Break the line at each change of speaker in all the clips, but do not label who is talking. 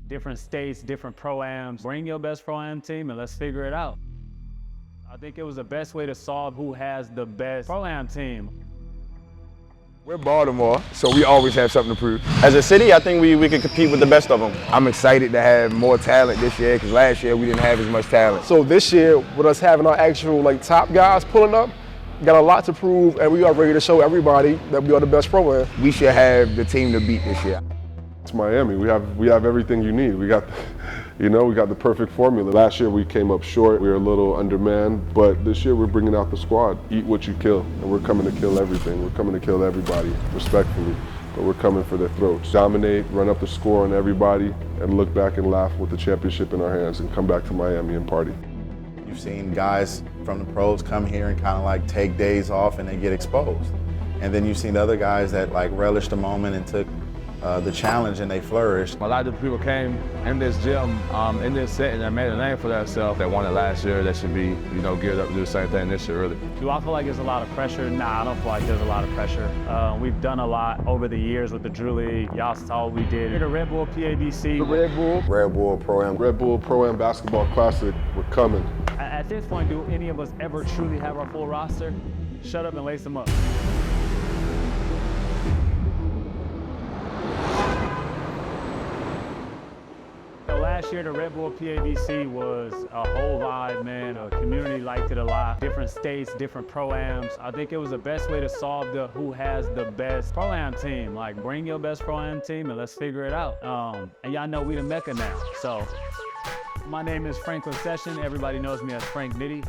different states, different pro-ams. Bring your best pro-am team and let's figure it out. I think it was the best way to solve who has the best pro-am team.
We're Baltimore, so we always have something to prove.
As a city, I think we can compete with the best of them.
I'm excited to have more talent this year because last year we didn't have as much talent.
So this year, with us having our actual top guys pulling up, got a lot to prove, and we are ready to show everybody that we are the best pro-am.
We should have the team to beat this year.
It's Miami. We have everything you need. We got the perfect formula. Last year we came up short. We were a little undermanned, but this year we're bringing out the squad. Eat what you kill, and we're coming to kill everything. We're coming to kill everybody, respectfully, but we're coming for their throats. Dominate, run up the score on everybody, and look back and laugh with the championship in our hands and come back to Miami and party.
You've seen guys from the pros come here and kind of take days off and they get exposed. And then you've seen other guys that relished the moment and took the challenge and they flourished.
A lot of people came in this gym, in this setting and made a name for themselves. They won it last year. They should be, geared up to do the same thing this year, really.
Do I feel like there's a lot of pressure? Nah, I don't feel like there's a lot of pressure. We've done a lot over the years with the Drew League. Y'all saw what we did. The Red Bull PABC.
The Red Bull Pro-Am. Red Bull Pro-Am Basketball Classic, we're coming.
At this point, do any of us ever truly have our full roster? Shut up and lace them up. Last year, the Red Bull PABC was a whole vibe, man. The community liked it a lot. Different states, different pro-ams. I think it was the best way to solve the who has the best pro-am team. Bring your best pro-am team and let's figure it out. And y'all know we the Mecca now. So, my name is Franklin Session. Everybody knows me as Frank Nitty.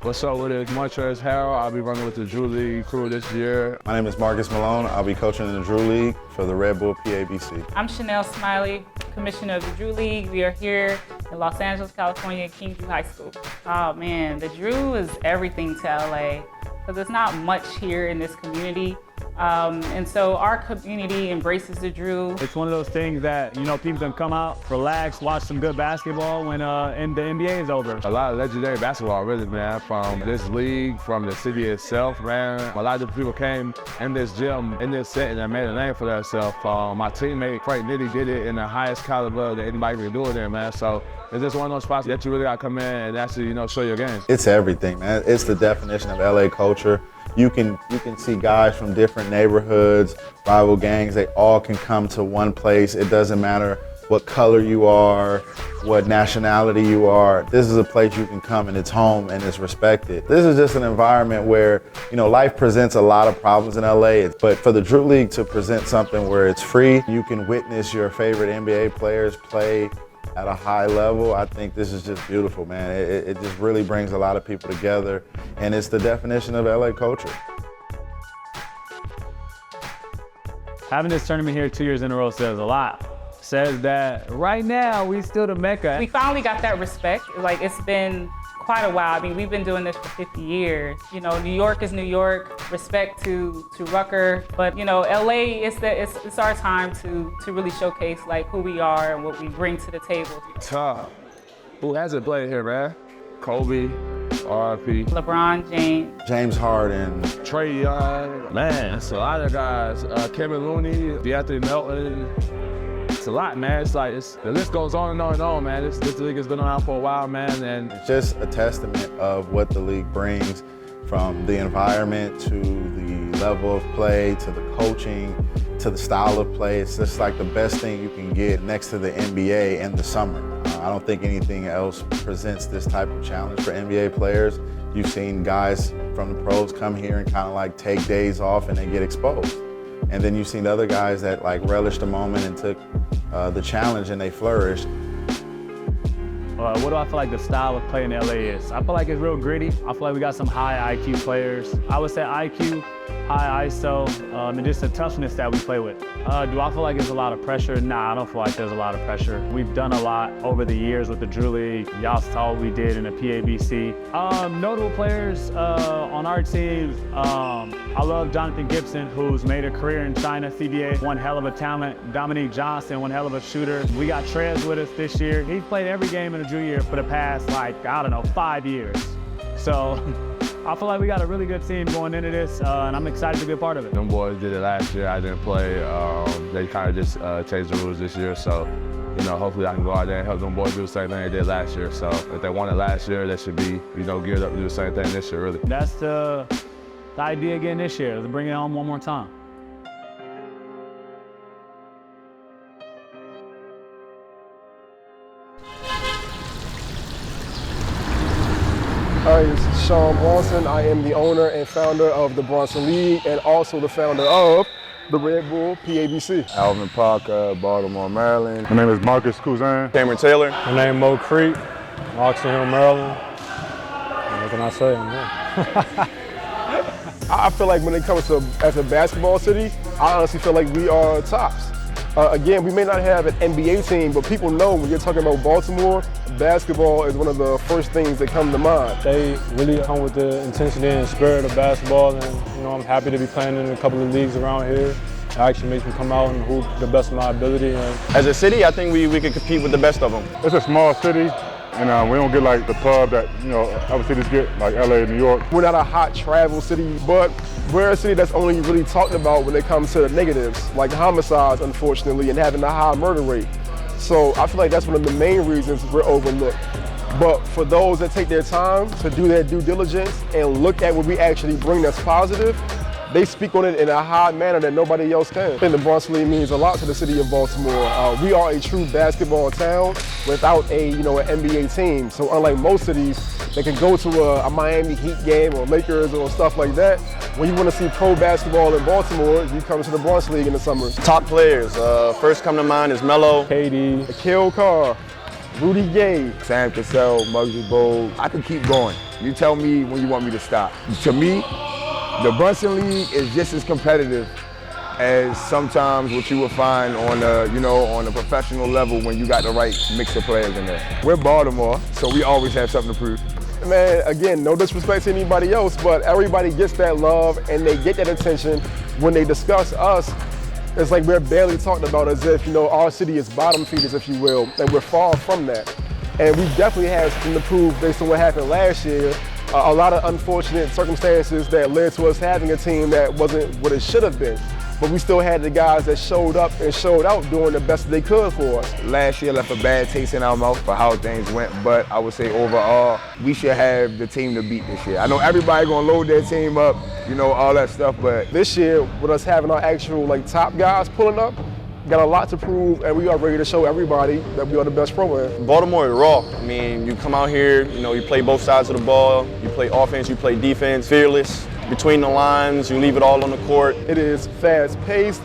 What's up with it? Montrez Harrell. I'll be running with the Drew League crew this year.
My name is Marcus Malone. I'll be coaching in the Drew League for the Red Bull PABC.
I'm Chanel Smiley, commissioner of the Drew League. We are here in Los Angeles, California, at Kingsview High School. Oh man, the Drew is everything to LA because there's not much here in this community. And so our community embraces the Drew.
It's one of those things that, people can come out, relax, watch some good basketball when the NBA is over.
A lot of legendary basketball, really, man, from this league, from the city itself, man. A lot of people came in this gym, in this setting and made a name for themselves. My teammate, Frank Nitty, did it in the highest caliber that anybody can do it in, man. So it's just one of those spots that you really got to come in and actually, show your game.
It's everything, man. It's the definition of LA culture. You can see guys from different neighborhoods, rival gangs, they all can come to one place. It doesn't matter what color you are, what nationality you are. This is a place you can come and it's home and it's respected. This is just an environment where, life presents a lot of problems in LA, but for the Drew League to present something where it's free, you can witness your favorite NBA players play at a high level. I think this is just beautiful, man. It just really brings a lot of people together, and it's the definition of LA culture.
Having this tournament here 2 years in a row says a lot. Says that right now we still the Mecca.
We finally got that respect. It's been quite a while. I mean, we've been doing this for 50 years. New York is New York. Respect to Rucker, but LA, it's our time to really showcase who we are and what we bring to the table.
Tough. Who hasn't played here, man? Kobe, RIP.
LeBron James.
James Harden.
Trey Young. Man, it's a lot of guys. Kevin Looney, DeAnthony Melton. It's a lot, man. The list goes on and on and on, man. This league has been around for a while, man. And
it's just a testament of what the league brings, from the environment to the level of play, to the coaching, to the style of play. It's just the best thing you can get next to the NBA in the summer. I don't think anything else presents this type of challenge for NBA players. You've seen guys from the pros come here and kind of take days off and they get exposed. And then you've seen other guys that relished the moment and took the challenge and they flourished.
What do I feel like the style of play in LA is? I feel like it's real gritty. I feel like we got some high IQ players. I would say IQ, high ISO, and just the toughness that we play with. Do I feel like there's a lot of pressure? Nah, I don't feel like there's a lot of pressure. We've done a lot over the years with the Drew League. Y'all saw what we did in the PABC. Notable players on our team, I love Jonathan Gibson, who's made a career in China, CBA, one hell of a talent. Dominique Johnson, one hell of a shooter. We got Trez with us this year. He's played every game in the Drew year for the past, 5 years. So I feel like we got a really good team going into this, and I'm excited to be a part of it.
Them boys did it last year. I didn't play. They kind of just changed the rules this year. So, hopefully I can go out there and help them boys do the same thing they did last year. So if they won it last year, they should be, geared up to do the same thing this year, really.
That's the idea again this year, to bring it home one more time.
Hi, it's Sean Brunson. I am the owner and founder of the Brunson League and also the founder of the Red Bull PABC.
Alvin Parker, Baltimore, Maryland.
My name is Marcus Cousin.
Cameron Taylor.
My name is Mo Creek, Oxon Hill, Maryland. What can I say? I'm here.
I feel like when it comes to as a basketball city, I honestly feel like we are tops. Again, we may not have an NBA team, but people know when you're talking about Baltimore, basketball is one of the first things that come to mind.
They really come with the intensity and spirit of basketball, and I'm happy to be playing in a couple of leagues around here. It actually makes me come out and hoop the best of my ability.
As a city, I think we can compete with the best of them.
It's a small city, and we don't get like the pub that other cities get, like LA, New York.
We're not a hot travel city, but we're a city that's only really talked about when it comes to the negatives, like homicides, unfortunately, and having a high murder rate. So I feel like that's one of the main reasons we're overlooked. But for those that take their time to do their due diligence and look at what we actually bring that's positive, they speak on it in a high manner that nobody else can. I think the Brunson League means a lot to the city of Baltimore. We are a true basketball town without an NBA team. So unlike most cities that can go to a Miami Heat game or Lakers or stuff like that, when you want to see pro basketball in Baltimore, you come to the Brunson League in the summer.
Top players, first come to mind is Melo,
KD,
Akil Carr, Rudy Gay,
Sam Cassell, Muggsy Bogues. I can keep going. You tell me when you want me to stop. To me, the Brunson League is just as competitive as sometimes what you would find on a professional level when you got the right mix of players in there. We're Baltimore, so we always have something to prove.
Man, again, no disrespect to anybody else, but everybody gets that love and they get that attention when they discuss us. It's like we're barely talked about as if, our city is bottom feeders, if you will, and we're far from that. And we definitely have something to prove based on what happened last year. A lot of unfortunate circumstances that led to us having a team that wasn't what it should have been. But we still had the guys that showed up and showed out doing the best they could for us.
Last year left a bad taste in our mouth for how things went, but I would say overall, we should have the team to beat this year. I know everybody gonna load their team up, all that stuff, but
this year, with us having our actual top guys pulling up, got a lot to prove, and we are ready to show everybody that we are the best program.
Baltimore is raw. I mean, you come out here, you play both sides of the ball, you play offense, you play defense, fearless. Between the lines, you leave it all on the court.
It is fast-paced.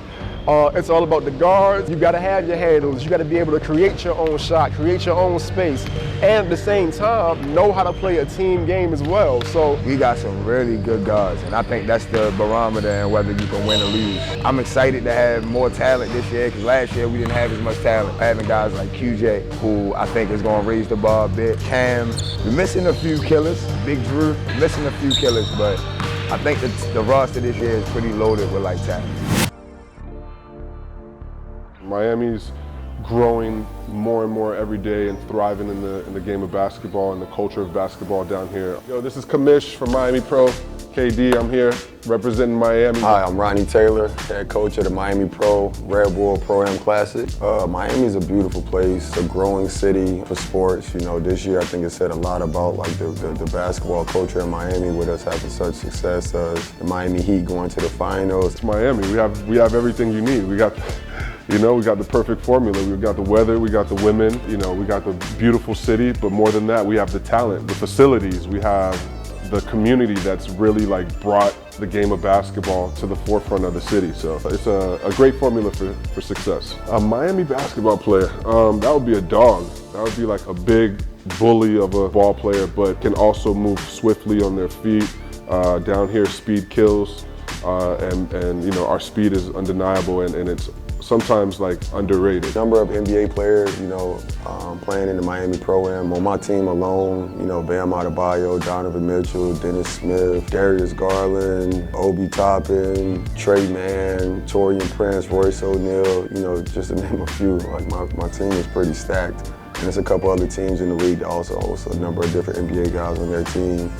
It's all about the guards. You got to have your handles. You got to be able to create your own shot, create your own space, and at the same time, know how to play a team game as well. So
we got some really good guards, and I think that's the barometer in whether you can win or lose. I'm excited to have more talent this year because last year we didn't have as much talent. Having guys like QJ, who I think is going to raise the bar a bit. Cam, we're missing a few killers. Big Drew, missing a few killers, but I think the roster this year is pretty loaded with talent.
Miami's growing more and more every day and thriving in the game of basketball and the culture of basketball down here. This is Kamish from Miami Pro. KD, I'm here representing Miami.
Hi, I'm Ronnie Taylor, head coach of the Miami Pro Red Bull Pro-Am Classic. Miami's a beautiful place, a growing city for sports. This year I think it said a lot about the basketball culture in Miami with us having such success. The Miami Heat going to the finals.
It's Miami. We have everything you need. We got we got the perfect formula. We got the weather, we got the women, we got the beautiful city, but more than that, we have the talent, the facilities, we have the community that's really brought the game of basketball to the forefront of the city. So it's a great formula for success. A Miami basketball player, that would be a dog. That would be a big bully of a ball player, but can also move swiftly on their feet. Down here, speed kills, and our speed is undeniable, and it's sometimes underrated.
Number of NBA players, playing in the Miami Pro-Am. On my team alone, Bam Adebayo, Donovan Mitchell, Dennis Smith, Darius Garland, Obi Toppin, Trey Mann, Torian Prince, Royce O'Neal, just to name a few. My team is pretty stacked. And there's a couple other teams in the league that also host a number of different NBA guys on their team.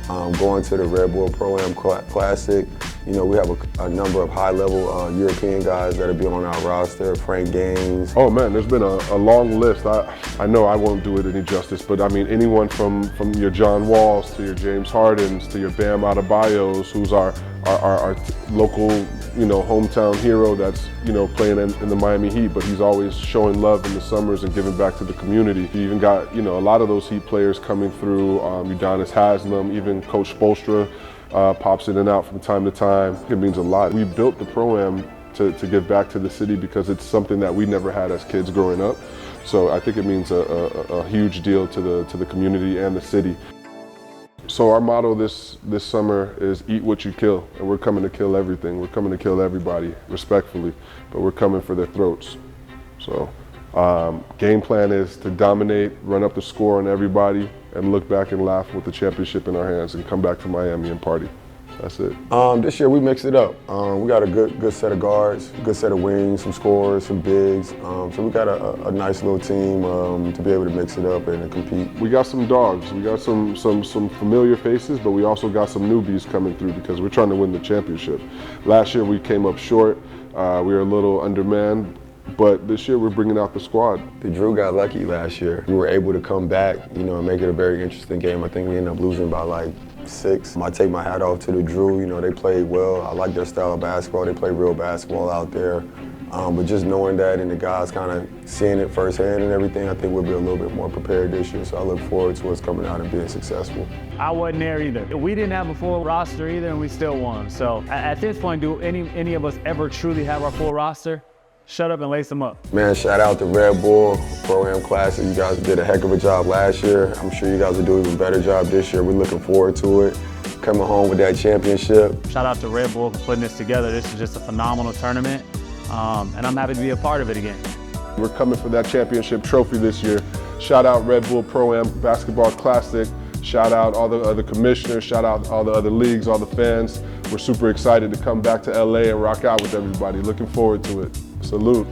Going to the Red Bull Pro-Am Classic. You know, we have a number of high-level European guys that'll be on our roster. Frank Gaines.
Oh man, there's been a long list. I know I won't do it any justice, but I mean anyone from your John Walls to your James Hardens to your Bam Adebayos, who's our local, you know, hometown hero that's, you know, playing in the Miami Heat, but he's always showing love in the summers and giving back to the community. You even got, you know, a lot of those Heat players coming through, Udonis Haslem, even Coach Spoelstra pops in and out from time to time. It means a lot. We built the Pro-Am to give back to the city because it's something that we never had as kids growing up. So I think it means a huge deal to the community and the city. So our motto this summer is eat what you kill, and we're coming to kill everything. We're coming to kill everybody, respectfully, but we're coming for their throats. So game plan is to dominate, run up the score on everybody, and look back and laugh with the championship in our hands and come back to Miami and party. That's it.
This year we mixed it up. We got a good set of guards, good set of wings, some scorers, some bigs. So we got a nice little team to be able to mix it up and compete.
We got some dogs. We got some familiar faces, but we also got some newbies coming through because we're trying to win the championship. Last year we came up short. We were a little undermanned. But this year we're bringing out the squad.
The Drew got lucky last year. We were able to come back, you know, and make it a very interesting game. I think we ended up losing by like 6. I take my hat off to the Drew. You know, they played well. I like their style of basketball. They play real basketball out there. But just knowing that and the guys kind of seeing it firsthand and everything, I think we'll be a little bit more prepared this year. So I look forward to us coming out and being successful.
I wasn't there either. We didn't have a full roster either, and we still won. So at this point, do any of us ever truly have our full roster? Shut up and lace them up.
Man, shout out to Red Bull Pro-Am Classic. You guys did a heck of a job last year. I'm sure you guys will do an even better job this year. We're looking forward to it. Coming home with that championship.
Shout out to Red Bull for putting this together. This is just a phenomenal tournament, and I'm happy to be a part of it again.
We're coming for that championship trophy this year. Shout out Red Bull Pro-Am Basketball Classic. Shout out all the other commissioners. Shout out all the other leagues, all the fans. We're super excited to come back to LA and rock out with everybody. Looking forward to it. Salute.